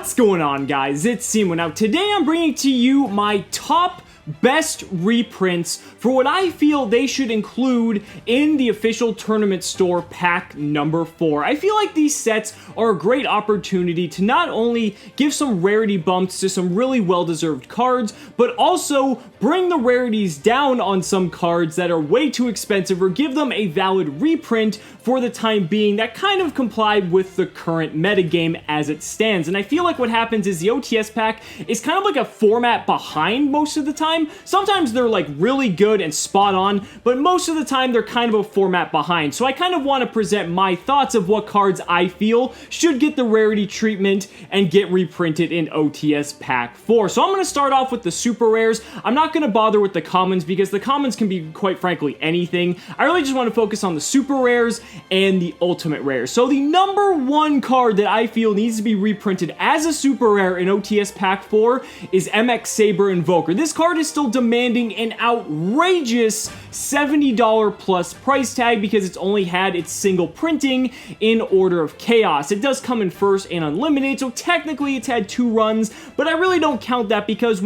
What's going on, guys? It's Cimoooooooo. Now, today I'm bringing to you my top best reprints for what I feel they should include in the official tournament store pack number 4. I feel like these sets are a great opportunity to not only give some rarity bumps to some really well-deserved cards, but also bring the rarities down on some cards that are way too expensive, or give them a valid reprint for the time being that kind of complied with the current metagame as it stands. And I feel like what happens is the OTS pack is kind of like a format behind most of the time. Sometimes they're like really good and spot on, but most of the time they're kind of a format behind. So I kind of want to present my thoughts of what cards I feel should get the rarity treatment and get reprinted in OTS pack 4. So I'm going to start off with the super rares. I'm not going to bother with the commons because the commons can be, quite frankly, anything. I really just want to focus on the super rares and the ultimate rares. So the number one card that I feel needs to be reprinted as a super rare in OTS pack 4 is M-X-SABER INVOKER. This card is still demanding an outrageous $70 plus price tag because it's only had its single printing in Order of Chaos. It does come in first and unlimited, so technically it's had 2 runs, but I really don't count that because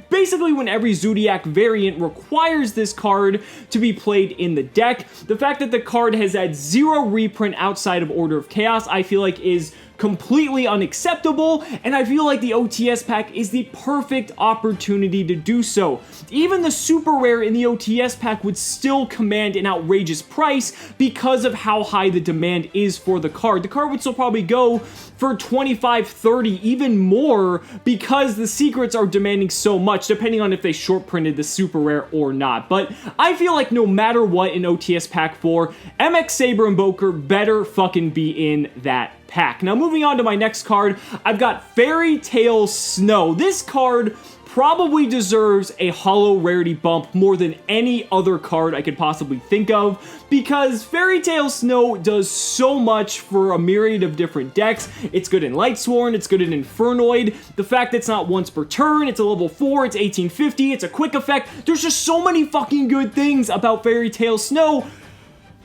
basically when every ZOODIAC variant requires this card to be played in the deck, the fact that the card has had 0 reprint outside of Order of Chaos, I feel like is completely unacceptable, and I feel like the OTS pack is the perfect opportunity to do so. Even the super rare in the OTS pack would still command an outrageous price because of how high the demand is for the card. The card would still probably go for 25, 30, even more because the secrets are demanding so much, depending on if they short printed the super rare or not. But I feel like no matter what in OTS pack 4, M-X-SABER INVOKER better fucking be in that pack. Now, moving on to my next card, I've got Fairy Tail Snow. This card probably deserves a holo rarity bump more than any other card I could possibly think of, because Fairy Tail Snow does so much for a myriad of different decks. It's good in Lightsworn, it's good in Infernoid, the fact that it's not once per turn, it's a level 4, it's 1850, it's a quick effect. There's just so many fucking good things about Fairy Tail Snow.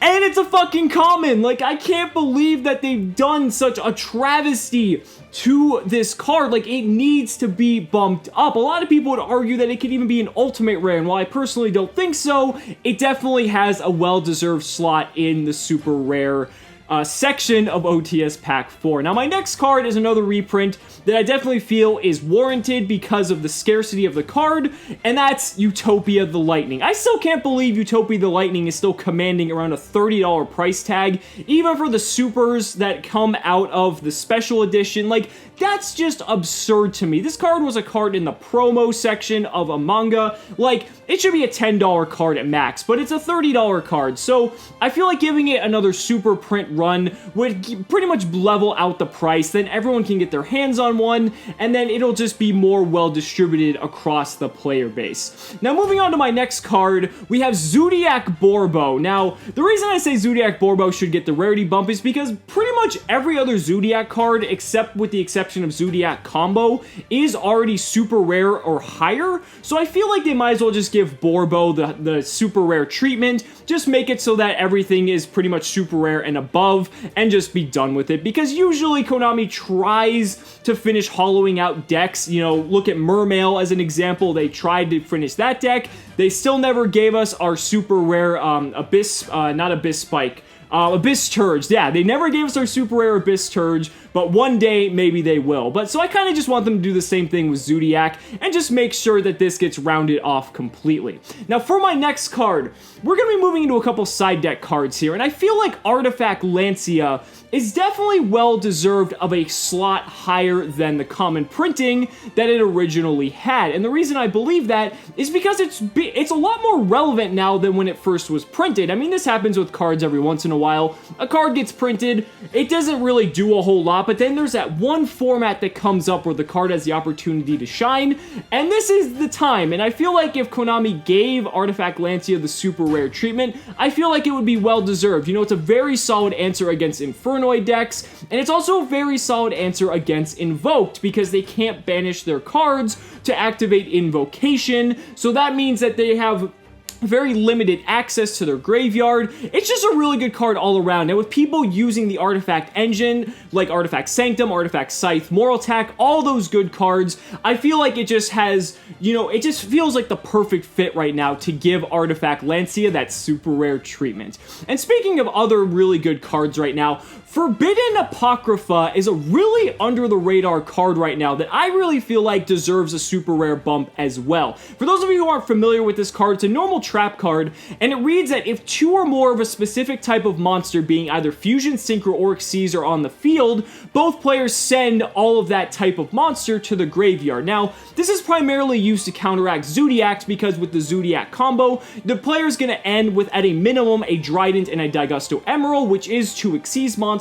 And it's a fucking common. Like, I can't believe that they've done such a travesty to this card. Like, it needs to be bumped up. A lot of people would argue that it could even be an ultimate rare, and while I personally don't think so, it definitely has a well-deserved slot in the super rare section of OTS pack 4. Now, my next card is another reprint that I definitely feel is warranted because of the scarcity of the card, and that's Utopia the Lightning. I still can't believe Utopia the Lightning is still commanding around a $30 price tag, even for the supers that come out of the special edition. Like, that's just absurd to me. This card was a card in the promo section of a manga. Like, it should be a $10 card at max, but it's a $30 card, so I feel like giving it another super print run would pretty much level out the price. Then everyone can get their hands on one, and then it'll just be more well distributed across the player base. Now, moving on to my next card, we have ZOODIAC Borbo. Now, the reason I say ZOODIAC Borbo should get the rarity bump is because pretty much every other ZOODIAC card, except with the exception of ZOODIAC Combo, is already super rare or higher, so I feel like they might as well just give Borbo the super rare treatment, just make it so that everything is pretty much super rare and above, and just be done with it, because usually Konami tries to finish hollowing out decks. You know, look at Mermail as an example. They tried to finish that deck. They still never gave us our super rare Abyss Turge. Yeah, they never gave us our super rare Abyss Turge, but one day maybe they will. But so I kind of just want them to do the same thing with ZOODIAC and just make sure that this gets rounded off completely. Now, for my next card, we're going to be moving into a couple side deck cards here, and I feel like Artifact LANCEA is definitely well-deserved of a slot higher than the common printing that it originally had. And the reason I believe that is because it's a lot more relevant now than when it first was printed. I mean, this happens with cards every once in a while. A card gets printed, it doesn't really do a whole lot, but then there's that one format that comes up where the card has the opportunity to shine, and this is the time. And I feel like if Konami gave Artifact LANCEA the super rare treatment, I feel like it would be well-deserved. You know, it's a very solid answer against Infernoid decks, and it's also a very solid answer against Invoked, because they can't banish their cards to activate Invocation, so that means that they have very limited access to their graveyard. It's just a really good card all around. Now, with people using the Artifact engine, like Artifact Sanctum, Artifact Scythe, Moral Attack, all those good cards, I feel like it just has, you know, it just feels like the perfect fit right now to give Artifact Lancea that super rare treatment. And speaking of other really good cards right now, Forbidden Apocrypha is a really under-the-radar card right now that I really feel like deserves a super rare bump as well. For those of you who aren't familiar with this card, it's a normal trap card, and it reads that if 2 or more of a specific type of monster, being either Fusion, Synchro, or Xyz, are on the field, both players send all of that type of monster to the graveyard. Now, this is primarily used to counteract ZOODIACs, because with the ZOODIAC combo, the player is going to end with, at a minimum, a Trident and a Daigusto Emerald, which is 2 Xyz monsters.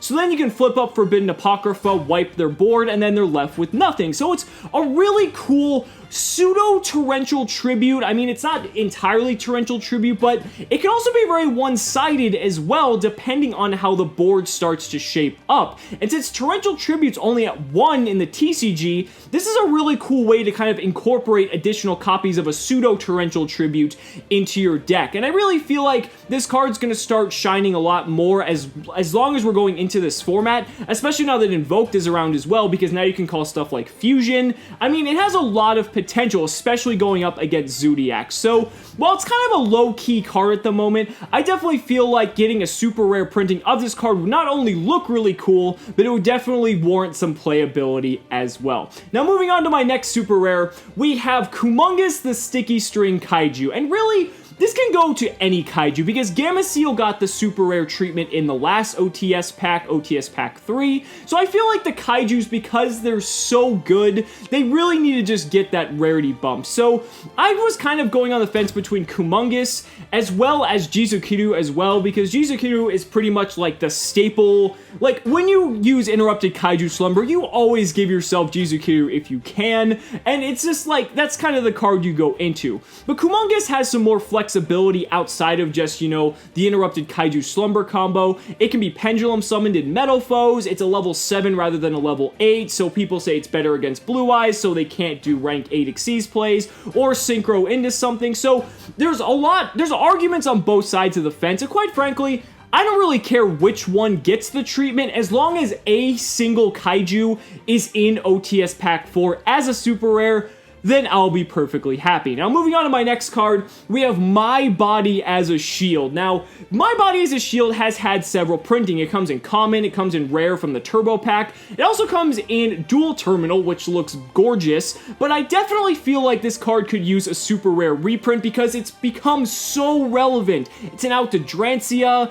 So then you can flip up Forbidden Apocrypha, wipe their board, and then they're left with nothing. So it's a really cool pseudo-torrential tribute. I mean, it's not entirely torrential tribute, but it can also be very one-sided as well, depending on how the board starts to shape up. And since torrential tribute's only at 1 in the TCG, this is a really cool way to kind of incorporate additional copies of a pseudo-torrential tribute into your deck. And I really feel like this card's going to start shining a lot more as long as we're going into this format, especially now that Invoked is around as well, because now you can call stuff like Fusion. I mean, it has a lot of potential, especially going up against ZOODIAC. So, while it's kind of a low-key card at the moment, I definitely feel like getting a super rare printing of this card would not only look really cool, but it would definitely warrant some playability as well. Now, moving on to my next super rare, we have Cimoooooooo the Sticky String Kaiju, and really, this can go to any kaiju, because Gamma Seal got the super rare treatment in the last OTS pack, OTS pack 3, so I feel like the kaijus, because they're so good, they really need to just get that rarity bump. So I was kind of going on the fence between Cimoooooo as well as Jizukiru as well, because Jizukiru is pretty much like the staple. Like, when you use Interrupted Kaiju Slumber, you always give yourself Jizukiru if you can, and it's just like, that's kind of the card you go into. But Cimoooooo has some more flexibility outside of just, you know, the Interrupted Kaiju Slumber combo. It can be Pendulum summoned in Metal Foes. It's a level 7 rather than a level 8, so people say it's better against Blue Eyes, so they can't do rank 8 Xyz plays, or Synchro into something. So there's arguments on both sides of the fence, and quite frankly, I don't really care which one gets the treatment, as long as a single kaiju is in OTS Pack 4 as a super rare, then I'll be perfectly happy. Now, moving on to my next card, we have My Body as a Shield. Now, My Body as a Shield has had several printing. It comes in common, it comes in rare from the Turbo Pack. It also comes in Dual Terminal, which looks gorgeous, but I definitely feel like this card could use a super rare reprint because it's become so relevant. It's an out to LANCEA,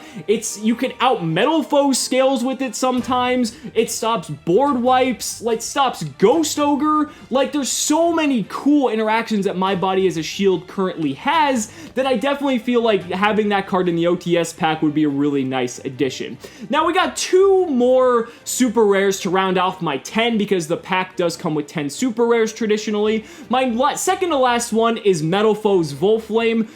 you can out Metal Foe scales with it sometimes, it stops board wipes, like stops Ghost Ogre, like there's so many cool interactions that My Body as a Shield currently has that I definitely feel like having that card in the OTS pack would be a really nice addition. Now, we got 2 more super rares to round off my 10 because the pack does come with 10 super rares traditionally. My second to last one is Metal Foe's Volflame.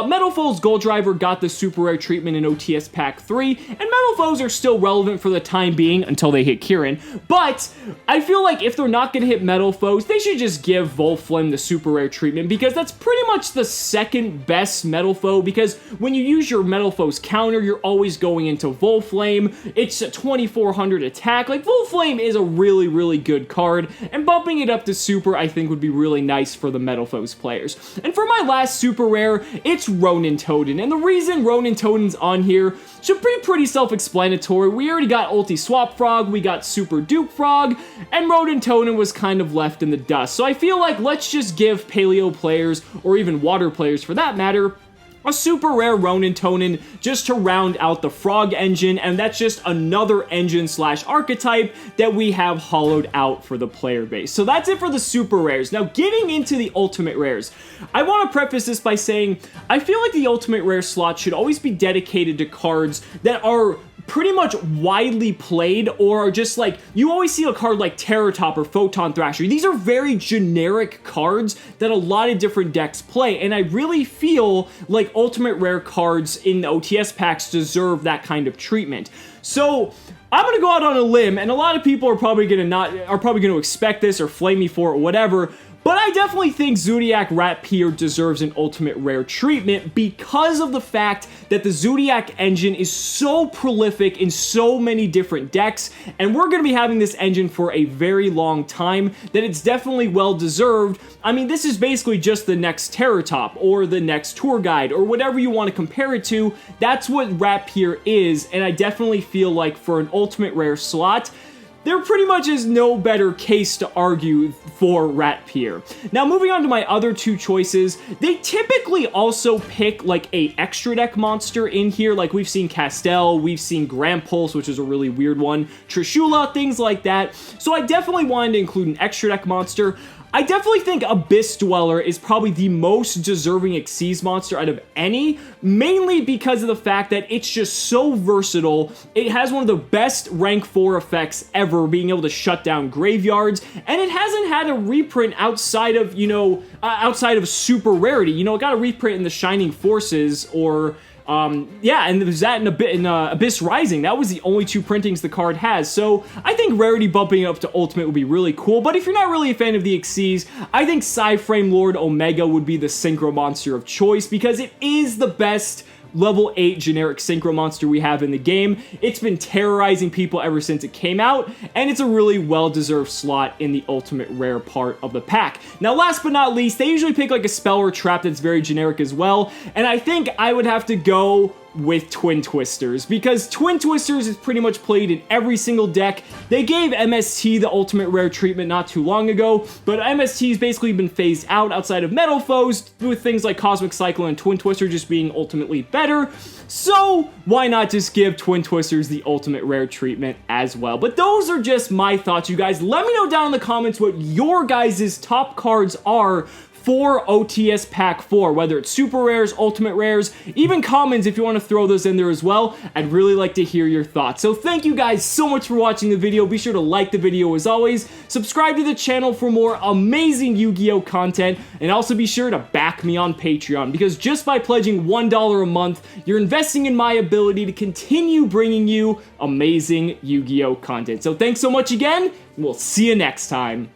Metal Foe's Gold Driver got the super rare treatment in OTS Pack 3, and Metal Foes are still relevant for the time being until they hit Kieran, but I feel like if they're not going to hit Metal Foes, they should just give Volflame the super rare treatment, because that's pretty much the second best Metal Foe, because when you use your Metal Foes counter, you're always going into Volflame. It's a 2400 attack. Like, Volflame is a really, really good card, and bumping it up to super, I think, would be really nice for the Metal Foes players. And for my last super rare, it's RONINTOADIN, and the reason RONINTOADIN's on here should be pretty self-explanatory. We already got Ulti Swap Frog, we got Super Duke Frog, and RONINTOADIN was kind of left in the dust. So I feel like let's just give Paleo players, or even Water players for that matter, a super rare RONINTOADIN just to round out the Frog engine, and that's just another engine slash archetype that we have hollowed out for the player base. So that's it for the super rares. Now, getting into the ultimate rares, I want to preface this by saying I feel like the ultimate rare slot should always be dedicated to cards that are pretty much widely played, or are just like, you always see a card like Terratop or Photon Thrasher. These are very generic cards that a lot of different decks play, and I really feel like ultimate rare cards in the OTS packs deserve that kind of treatment. So I'm gonna go out on a limb, and a lot of people are probably gonna expect this or flame me for it or whatever, But I definitely think ZOODIAC RATPIER deserves an ultimate rare treatment because of the fact that the ZOODIAC engine is so prolific in so many different decks, and we're going to be having this engine for a very long time, that it's definitely well deserved. I mean, this is basically just the next Terratop or the next Tour Guide or whatever you want to compare it to. That's what RATPIER is, and I definitely feel like for an ultimate rare slot, there pretty much is no better case to argue for RATPIER. Now, moving on to my other two choices, they typically also pick like a extra deck monster in here. Like we've seen Castell, we've seen Grampulse, which is a really weird one, Trishula, things like that. So I definitely wanted to include an extra deck monster. I definitely think Abyss Dweller is probably the most deserving Xyz monster out of any, mainly because of the fact that it's just so versatile. It has one of the best rank 4 effects ever, being able to shut down graveyards, and it hasn't had a reprint outside of, you know, outside of super rarity. You know, it got a reprint in the Shining Forces, or yeah, and there's that in Abyss Rising. That was the only two printings the card has, so I think rarity bumping it up to Ultimate would be really cool. But if you're not really a fan of the Xyz, I think Psyframe Lord Omega would be the Synchro monster of choice, because it is the best level 8 generic synchro monster we have in the game. It's been terrorizing people ever since it came out, and it's a really well-deserved slot in the ultimate rare part of the pack. Now, last but not least, they usually pick like a spell or trap that's very generic as well, and I think I would have to go with Twin Twisters, because Twin Twisters is pretty much played in every single deck. They gave MST the ultimate rare treatment not too long ago, but MST has basically been phased out outside of Metal Foes, with things like Cosmic Cyclone and Twin Twister just being ultimately better. So why not just give Twin Twisters the ultimate rare treatment as well? But those are just my thoughts, you guys. Let me know down in the comments what your guys' top cards are for OTS Pack 4, whether it's super rares, ultimate rares, even commons if you want to throw those in there as well. I'd really like to hear your thoughts. So thank you guys so much for watching the video. Be sure to like the video as always, subscribe to the channel for more amazing Yu-Gi-Oh content, and also be sure to back me on Patreon, because just by pledging $1 a month, you're investing in my ability to continue bringing you amazing Yu-Gi-Oh content. So thanks so much again, and we'll see you next time.